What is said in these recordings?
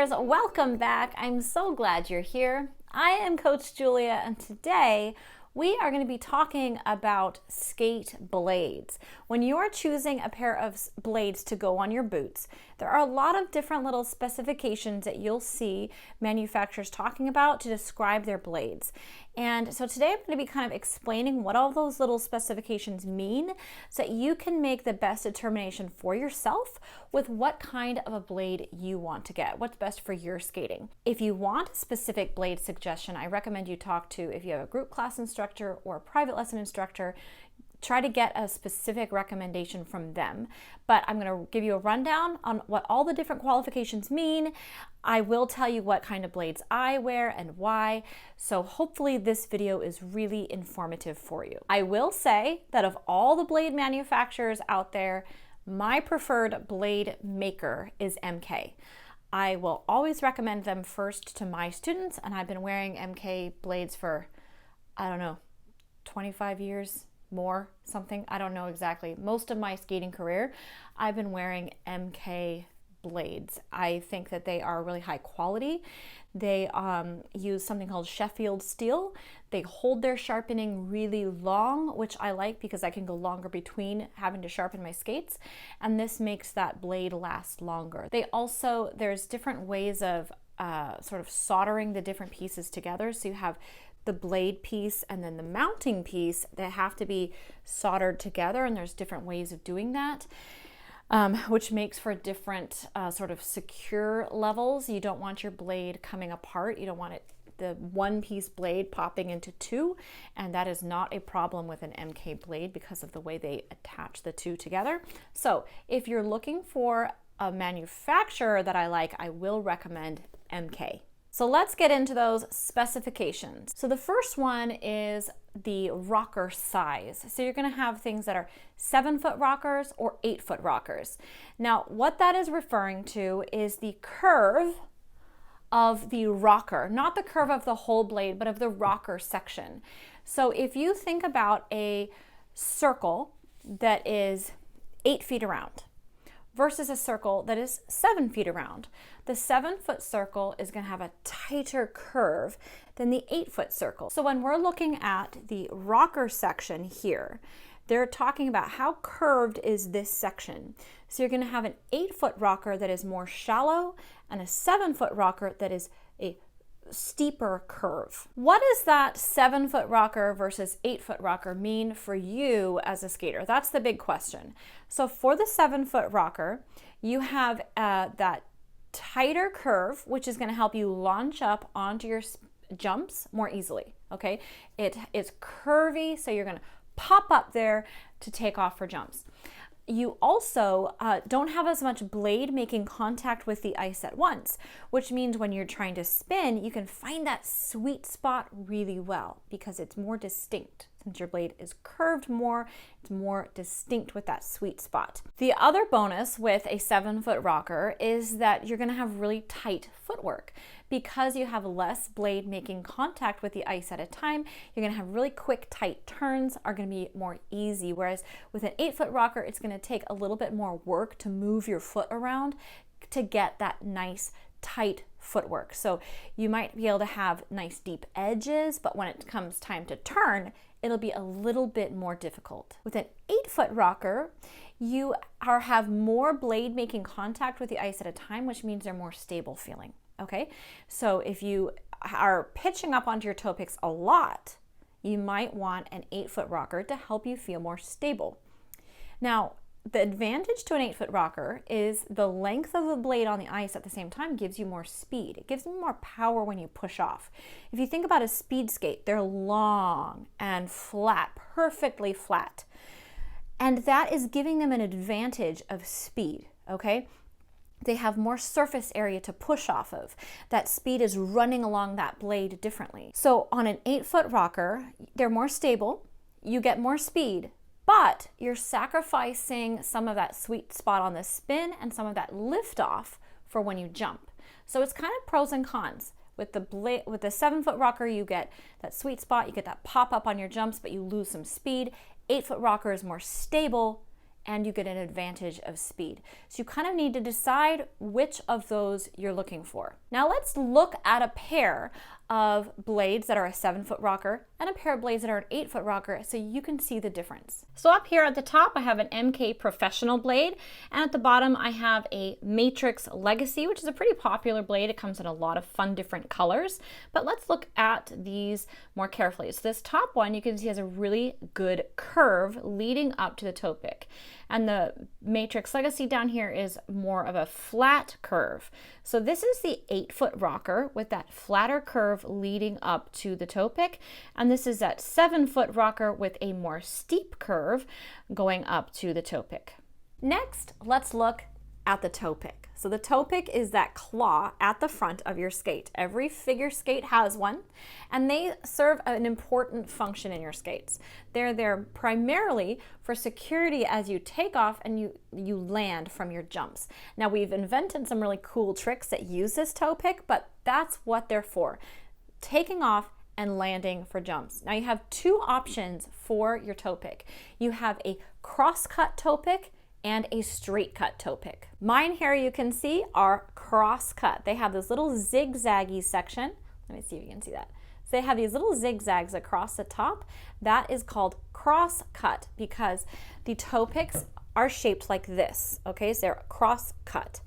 skaters, welcome back. I'm so glad you're here. I am Coach Julia, and today we are going to be talking about skate blades. When you are choosing a pair of blades to go on your boots, there are a lot of different little specifications that you'll see manufacturers talking about to describe their blades. And so today I'm going to be kind of explaining what all those little specifications mean so that you can make the best determination for yourself with what kind of a blade you want to get, what's best for your skating. If you want a specific blade suggestion, I recommend you talk to, if you have a group class instructor or a private lesson instructor, try to get a specific recommendation from them. But I'm going to give you a rundown on what all the different qualifications mean. I will tell you what kind of blades I wear and why. So hopefully this video is really informative for you. I will say that of all the blade manufacturers out there, my preferred blade maker is MK. I will always recommend them first to my students, and I've been wearing MK blades for, 25 years. More something, I don't know exactly. Most of my skating career, I've been wearing MK blades. I think that they are really high quality. They use something called Sheffield steel. They hold their sharpening really long, which I like because I can go longer between having to sharpen my skates, and this makes that blade last longer. There's different ways of sort of soldering the different pieces together. So you have the blade piece and then the mounting piece that have to be soldered together, and there's different ways of doing that, which makes for different sort of secure levels. You don't want your blade coming apart. You don't want the one piece blade popping into two, and that is not a problem with an MK blade because of the way they attach the two together. So if you're looking for a manufacturer that I like, I will recommend MK. So let's get into those specifications. So the first one is the rocker size. So you're going to have things that are 7-foot rockers or 8-foot rockers. Now, what that is referring to is the curve of the rocker, not the curve of the whole blade, but of the rocker section. So if you think about a circle that is 8 feet around versus a circle that is 7 feet around, the 7-foot circle is going to have a tighter curve than the 8-foot circle. So when we're looking at the rocker section here, they're talking about how curved is this section. So you're going to have an 8-foot rocker that is more shallow and a 7-foot rocker that is a steeper curve. What does that 7-foot rocker versus 8-foot rocker mean for you as a skater? That's the big question. So for the 7-foot rocker, you have that tighter curve, which is going to help you launch up onto your jumps more easily. Okay, it's curvy, so you're going to pop up there to take off for jumps. You also don't have as much blade making contact with the ice at once, which means when you're trying to spin, you can find that sweet spot really well because it's more distinct. Since your blade is curved more, it's more distinct with that sweet spot. The other bonus with a 7-foot rocker is that you're going to have really tight footwork. Because you have less blade making contact with the ice at a time, you're going to have really quick, tight turns are going to be more easy. Whereas with an 8-foot rocker, it's going to take a little bit more work to move your foot around to get that nice, tight footwork. So you might be able to have nice deep edges, but when it comes time to turn, it'll be a little bit more difficult. With an 8-foot rocker, you have more blade making contact with the ice at a time, which means they're more stable feeling. Okay, so if you are pitching up onto your toe picks a lot, you might want an 8-foot rocker to help you feel more stable. Now, the advantage to an 8-foot rocker is the length of the blade on the ice at the same time gives you more speed. It gives you more power when you push off. If you think about a speed skate, they're long and flat, perfectly flat. And that is giving them an advantage of speed, okay? They have more surface area to push off of. That speed is running along that blade differently. So on an 8-foot rocker, they're more stable, you get more speed, but you're sacrificing some of that sweet spot on the spin and some of that lift off for when you jump. So it's kind of pros and cons. With the 7-foot rocker, you get that sweet spot, you get that pop up on your jumps, but you lose some speed. 8-foot rocker is more stable and you get an advantage of speed. So you kind of need to decide which of those you're looking for. Now let's look at a pair of blades that are a 7-foot rocker and a pair of blades that are an 8-foot rocker so you can see the difference. So up here at the top I have an MK Professional blade, and at the bottom I have a Matrix Legacy, which is a pretty popular blade. It comes in a lot of fun different colors, but let's look at these more carefully. So this top one you can see has a really good curve leading up to the toe pick, and the Matrix Legacy down here is more of a flat curve. So this is the 8-foot rocker with that flatter curve leading up to the toe pick, and this is that 7-foot rocker with a more steep curve going up to the toe pick. Next, let's look at the toe pick. So the toe pick is that claw at the front of your skate. Every figure skate has one, and they serve an important function in your skates. They're there primarily for security as you take off and you land from your jumps. Now we've invented some really cool tricks that use this toe pick, but that's what they're for, taking off and landing for jumps. Now you have two options for your toe pick. You have a cross-cut toe pick and a straight cut toe pick. Mine here you can see are cross cut. They have this little zigzaggy section. Let me see if you can see that. So they have these little zigzags across the top. That is called cross cut because the toe picks are shaped like this. Okay, so they're cross cut.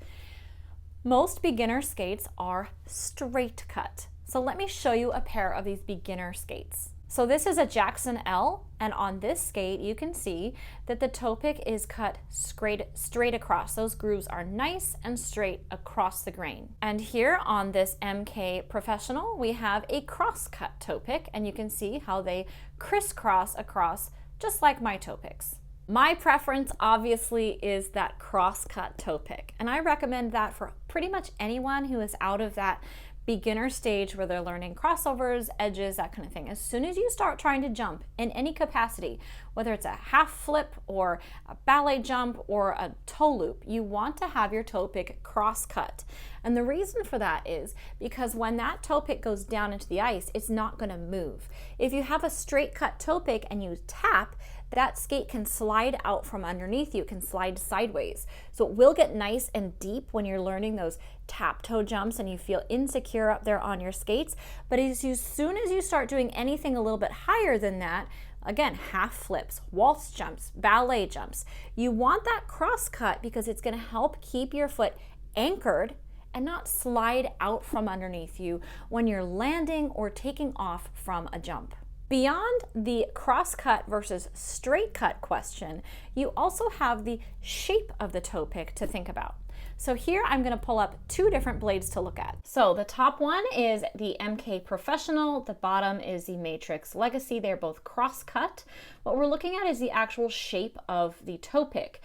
Most beginner skates are straight cut. So let me show you a pair of these beginner skates. So this is a Jackson L, and on this skate you can see that the toe pick is cut straight across. Those grooves are nice and straight across the grain. And here on this MK Professional we have a cross-cut toe pick, and you can see how they crisscross across just like my toe picks. My preference obviously is that cross-cut toe pick, and I recommend that for pretty much anyone who is out of that beginner stage where they're learning crossovers, edges, that kind of thing. As soon as you start trying to jump in any capacity, whether it's a half flip or a ballet jump or a toe loop, you want to have your toe pick cross cut. And the reason for that is because when that toe pick goes down into the ice, it's not going to move. If you have a straight cut toe pick and you tap, that skate can slide out from underneath you, it can slide sideways. So it will get nice and deep when you're learning those tap toe jumps and you feel insecure up there on your skates. But as soon as you start doing anything a little bit higher than that, again, half flips, waltz jumps, ballet jumps, you want that cross cut because it's going to help keep your foot anchored and not slide out from underneath you when you're landing or taking off from a jump. Beyond the cross-cut versus straight-cut question, you also have the shape of the toe pick to think about. So here I'm going to pull up two different blades to look at. So the top one is the MK Professional, the bottom is the Matrix Legacy. They're both cross-cut. What we're looking at is the actual shape of the toe pick.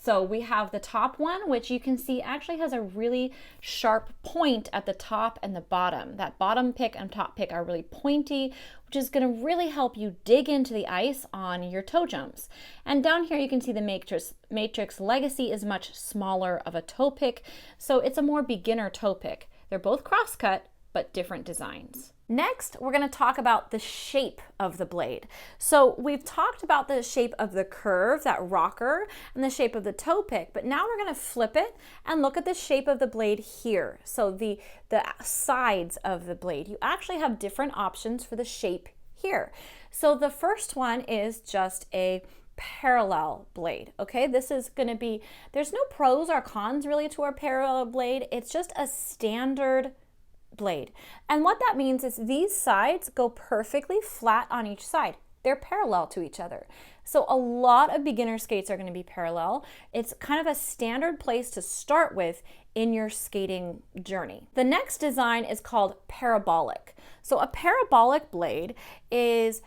So we have the top one, which you can see actually has a really sharp point at the top and the bottom. That bottom pick and top pick are really pointy, which is going to really help you dig into the ice on your toe jumps. And down here you can see the Matrix Legacy is much smaller of a toe pick, so it's a more beginner toe pick. They're both cross-cut, but different designs. Next, we're going to talk about the shape of the blade. So we've talked about the shape of the curve, that rocker, and the shape of the toe pick, but now we're going to flip it and look at the shape of the blade here. So the sides of the blade. You actually have different options for the shape here. So the first one is just a parallel blade. Okay, this is going to be, there's no pros or cons really to our parallel blade. It's just a standard blade. And what that means is these sides go perfectly flat on each side. They're parallel to each other. So a lot of beginner skates are going to be parallel. It's kind of a standard place to start with in your skating journey. The next design is called parabolic. So a parabolic blade is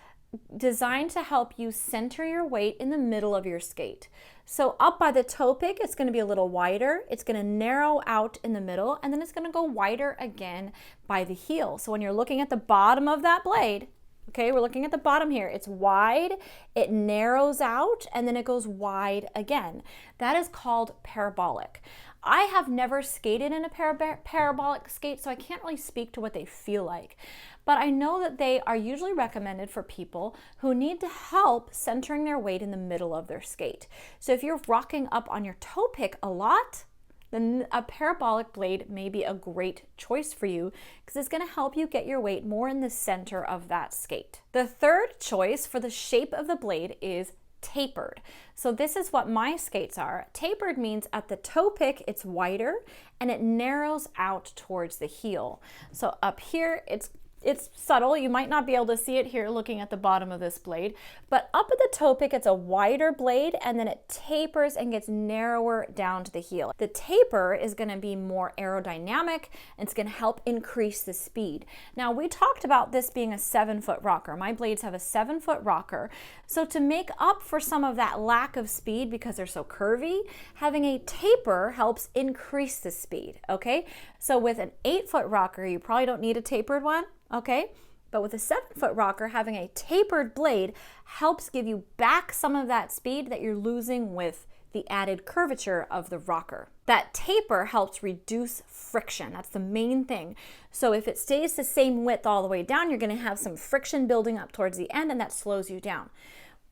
designed to help you center your weight in the middle of your skate. So up by the toe pick, it's going to be a little wider. It's going to narrow out in the middle, and then it's going to go wider again by the heel. So when you're looking at the bottom of that blade, okay, we're looking at the bottom here. It's wide, it narrows out, and then it goes wide again. That is called parabolic. I have never skated in a parabolic skate, so I can't really speak to what they feel like. But I know that they are usually recommended for people who need to help centering their weight in the middle of their skate. So if you're rocking up on your toe pick a lot, then a parabolic blade may be a great choice for you because it's going to help you get your weight more in the center of that skate. The third choice for the shape of the blade is tapered. So this is what my skates are. Tapered means at the toe pick it's wider and it narrows out towards the heel. So up here it's subtle. You might not be able to see it here looking at the bottom of this blade, but up at the toe pick, it's a wider blade and then it tapers and gets narrower down to the heel. The taper is going to be more aerodynamic and it's going to help increase the speed. Now, we talked about this being a 7-foot rocker. My blades have a 7-foot rocker. So to make up for some of that lack of speed because they're so curvy, having a taper helps increase the speed, okay? So with an 8-foot rocker, you probably don't need a tapered one. Okay, but with a 7-foot rocker, having a tapered blade helps give you back some of that speed that you're losing with the added curvature of the rocker. That taper helps reduce friction. That's the main thing. So if it stays the same width all the way down, you're going to have some friction building up towards the end and that slows you down.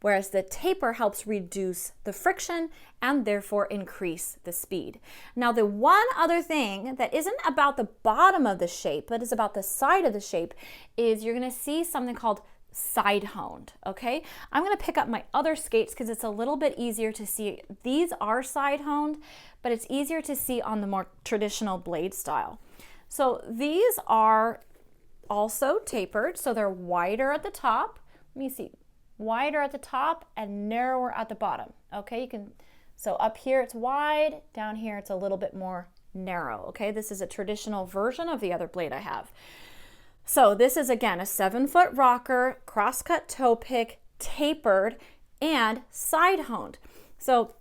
Whereas the taper helps reduce the friction and therefore increase the speed. Now, the one other thing that isn't about the bottom of the shape, but is about the side of the shape, is you're going to see something called side-honed, okay? I'm going to pick up my other skates because it's a little bit easier to see. These are side-honed, but it's easier to see on the more traditional blade style. So these are also tapered, so they're wider at the top. Let me see. Wider at the top and narrower at the bottom. Okay, so up here it's wide, down here it's a little bit more narrow. Okay, this is a traditional version of the other blade I have. So this is again a 7-foot rocker, cross-cut toe pick, tapered, and side-honed. So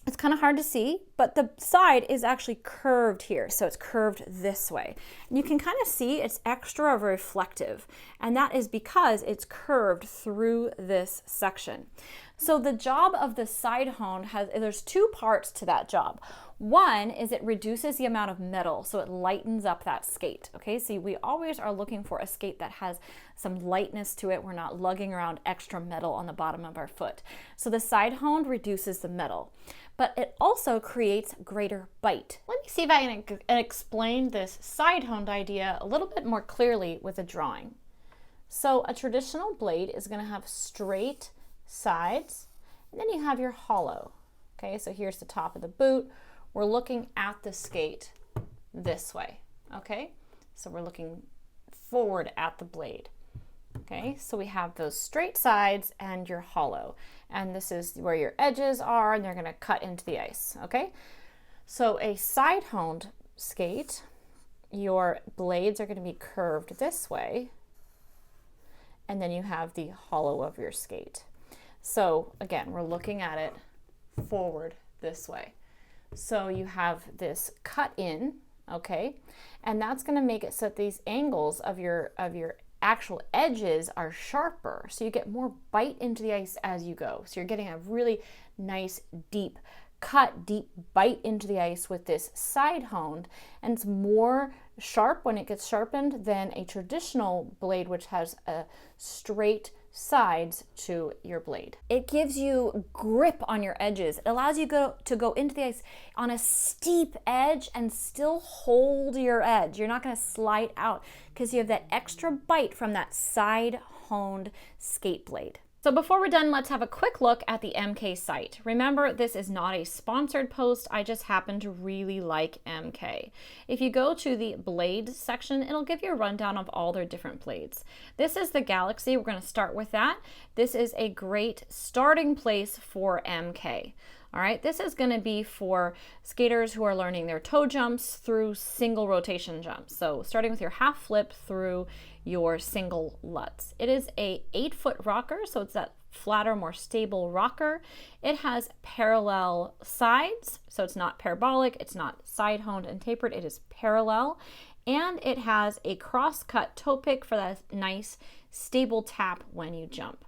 it's kind of hard to see, but the side is actually curved here. So it's curved this way. And you can kind of see it's extra reflective. And that is because it's curved through this section. So the job of the side-honed there's two parts to that job. One is it reduces the amount of metal, so it lightens up that skate. Okay, so we always are looking for a skate that has some lightness to it. We're not lugging around extra metal on the bottom of our foot. So the side-honed reduces the metal, but it also creates greater bite. Let me see if I can explain this side-honed idea a little bit more clearly with a drawing. So a traditional blade is going to have straight sides, and then you have your hollow. Okay, so here's the top of the boot. We're looking at the skate this way. Okay, so we're looking forward at the blade. Okay, so we have those straight sides and your hollow, and this is where your edges are, and they're going to cut into the ice. Okay, so a side-honed skate, your blades are going to be curved this way, and then you have the hollow of your skate. So again, we're looking at it forward this way. So you have this cut in, okay, and that's going to make it so that these angles of your actual edges are sharper, so you get more bite into the ice as you go. So you're getting a really nice deep cut, deep bite into the ice with this side-honed, and it's more sharp when it gets sharpened than a traditional blade, which has a straight sides to your blade. It gives you grip on your edges. It allows you to go into the ice on a steep edge and still hold your edge. You're not going to slide out because you have that extra bite from that side-honed skate blade. So before we're done, let's have a quick look at the MK site. Remember, this is not a sponsored post. I just happen to really like MK. If you go to the blade section, it'll give you a rundown of all their different blades. This is the Galaxy. We're going to start with that. This is a great starting place for MK. All right, this is going to be for skaters who are learning their toe jumps through single rotation jumps. So starting with your half flip through your single lutz. It is a 8-foot rocker, so it's that flatter, more stable rocker. It has parallel sides, so it's not parabolic, it's not side-honed and tapered, it is parallel. And it has a cross-cut toe pick for that nice stable tap when you jump.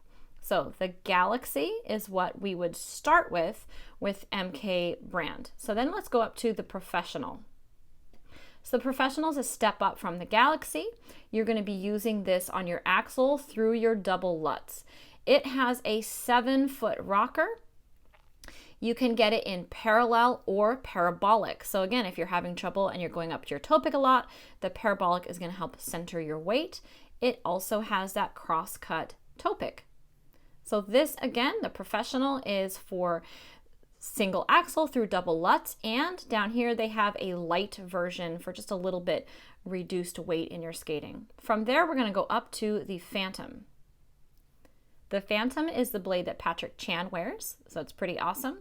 So the Galaxy is what we would start with MK brand. So then let's go up to the Professional. So the Professional is a step up from the Galaxy. You're going to be using this on your axle through your double luts. It has a 7-foot rocker. You can get it in parallel or parabolic. So again, if you're having trouble and you're going up to your toe pick a lot, the parabolic is going to help center your weight. It also has that cross-cut toe pick. So this, again, the Professional is for single axle through double luts, and down here they have a light version for just a little bit reduced weight in your skating. From there, we're going to go up to the Phantom. The Phantom is the blade that Patrick Chan wears, so it's pretty awesome.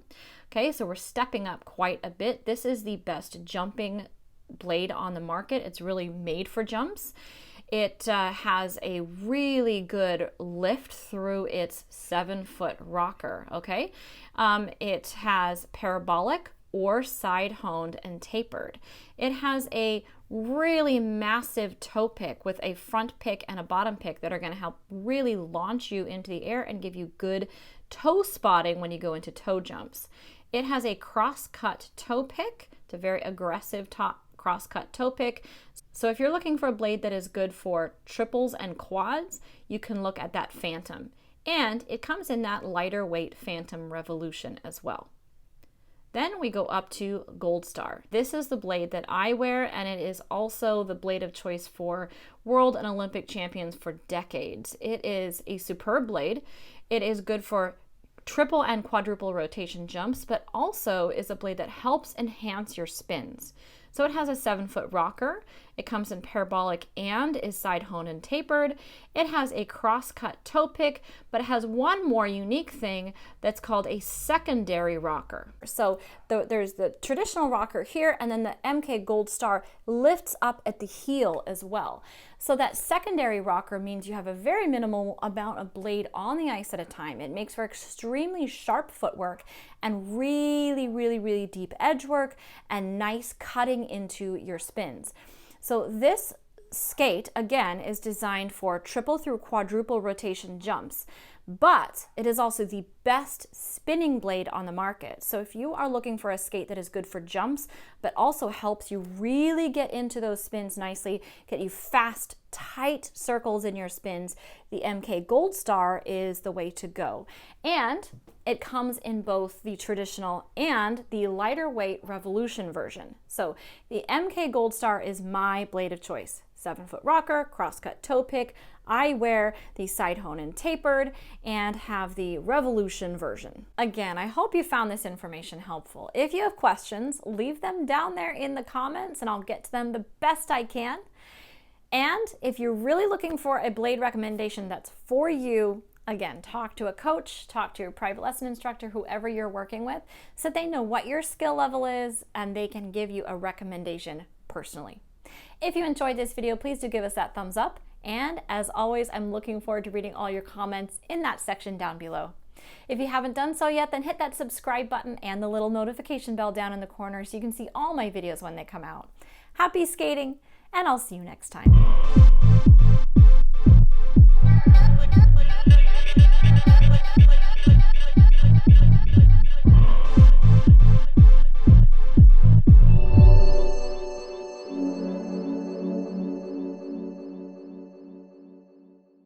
Okay, so we're stepping up quite a bit. This is the best jumping blade on the market. It's really made for jumps. It has a really good lift through its 7-foot rocker, okay? It has parabolic or side-honed and tapered. It has a really massive toe pick with a front pick and a bottom pick that are going to help really launch you into the air and give you good toe spotting when you go into toe jumps. It has a cross-cut toe pick. It's a very aggressive cross-cut toe pick. So if you're looking for a blade that is good for triples and quads, you can look at that Phantom. And it comes in that lighter weight Phantom Revolution as well. Then we go up to Gold Star. This is the blade that I wear, and it is also the blade of choice for world and Olympic champions for decades. It is a superb blade. It is good for triple and quadruple rotation jumps, but also is a blade that helps enhance your spins. So it has a 7-foot rocker. It comes in parabolic and is side-honed and tapered. It has a cross-cut toe pick, but it has one more unique thing that's called a secondary rocker. So there's the traditional rocker here, and then the MK Gold Star lifts up at the heel as well. So that secondary rocker means you have a very minimal amount of blade on the ice at a time. It makes for extremely sharp footwork and really, really, really deep edge work and nice cutting into your spins. So this skate, again, is designed for triple through quadruple rotation jumps, but it is also the best spinning blade on the market. So if you are looking for a skate that is good for jumps, but also helps you really get into those spins nicely, get you fast, tight circles in your spins, the MK Gold Star is the way to go. And it comes in both the traditional and the lighter weight Revolution version. So the MK Gold Star is my blade of choice. 7-foot rocker, cross-cut toe pick. I wear the side-honed and tapered and have the Revolution version. Again, I hope you found this information helpful. If you have questions, leave them down there in the comments and I'll get to them the best I can. And if you're really looking for a blade recommendation that's for you, again, talk to a coach, talk to your private lesson instructor, whoever you're working with, so they know what your skill level is and they can give you a recommendation personally. If you enjoyed this video, please do give us that thumbs up. And as always, I'm looking forward to reading all your comments in that section down below. If you haven't done so yet, then hit that subscribe button and the little notification bell down in the corner so you can see all my videos when they come out. Happy skating, and I'll see you next time.